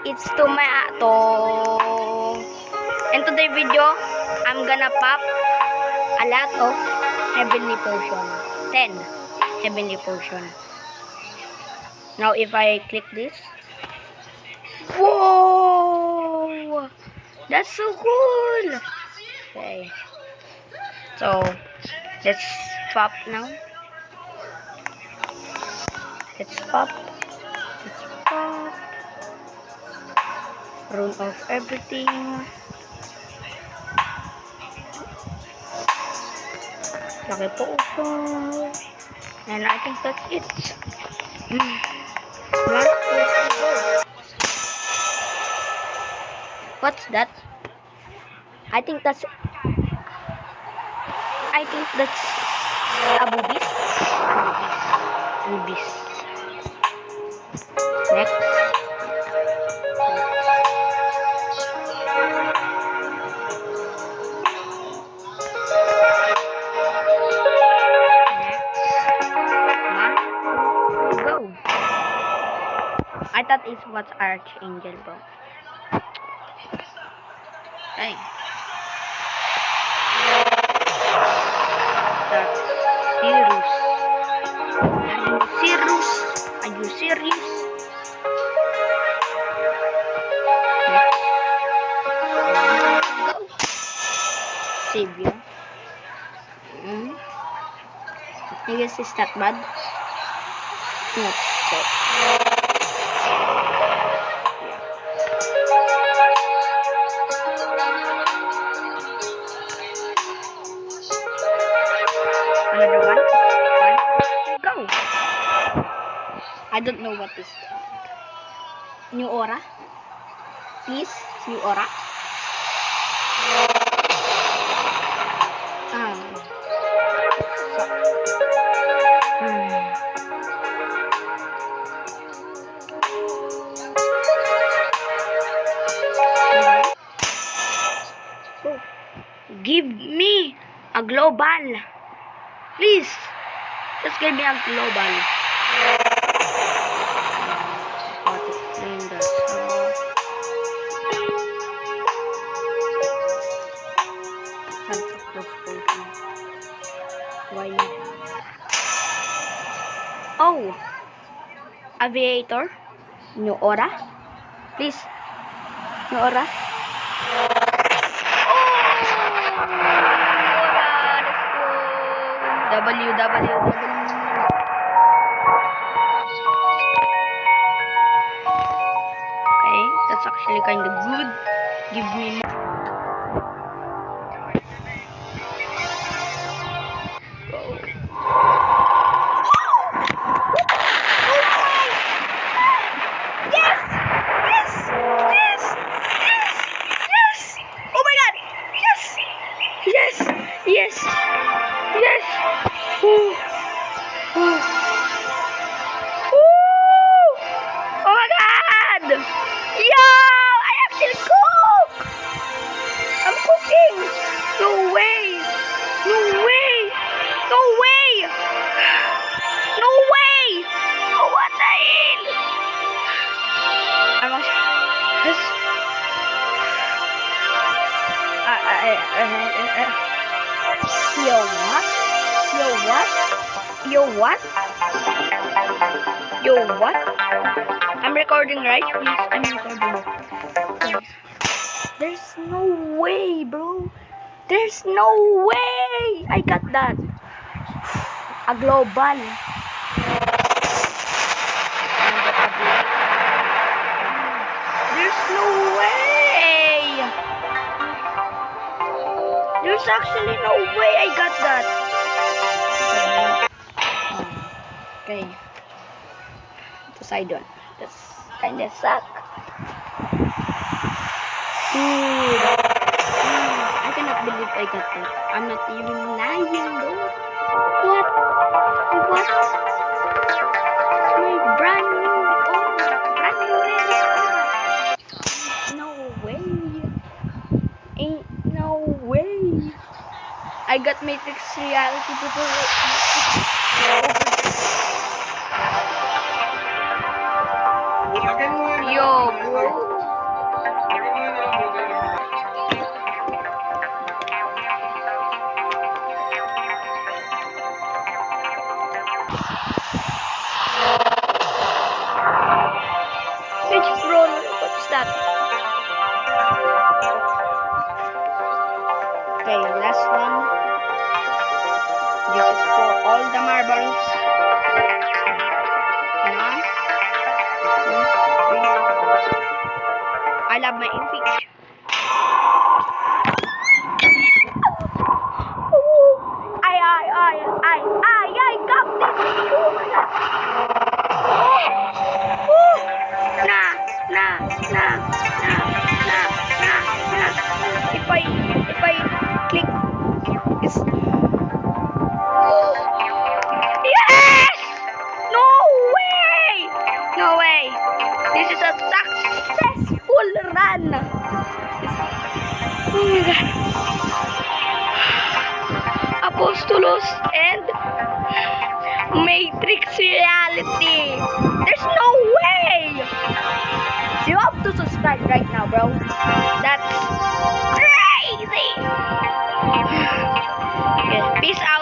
it's Tomato. In today's video, I'm gonna pop a lot of heavenly potion. 10 heavenly potion. Now if I click this, whoa, that's so cool. Okay, so let's pop now. Let's pop. Let's pop. Rune of everything. Laki potion. And I think that's it. What's that? I think that's Abubis. Abubis. Next. Go. I thought it was Archangel, bro. Hey. That's Sirius. Are you serious? Go. Savior. I guess it's that bad. No. Another one. Go. I don't know what is that. New aura. Please, new aura. Give me a global. Please. Just give me a global. Oh. Aviator. New aura. Please. New aura. WWW. Okay, that's actually kind of good. Give me more. Go. Yes! Yes! Yes! Yes! Yes! Oh my god! Yes! Yes! Yes! Yes! Ooh. Ooh. Ooh. Oh my god! Yo! I actually cook! I'm cooking! No way! No way! No way! No way! Oh, what the hell? I'm actually... Yo, what? Yo, what? Yo, what? Yo, what? I'm recording, right? Please, I'm recording. There's no way, bro. There's no way. I got that. A global. There's no way. There's actually no way I got that. Okay. Poseidon. That's kinda suck. I cannot believe I got that. I'm not even lying, bro. What? What? My brand new no way. Ain't no way. I got Matrix reality before. Yo, bro. roll. What's that? Okay, last one. This is for all the marbles. One, two, three. I love my impeach. I got this. If I click this. Yes! No way! No way! This is a successful run. Oh my god. Apostolos and Matrix reality. There's no way. You have to subscribe right now, bro. That's crazy. Okay, peace out.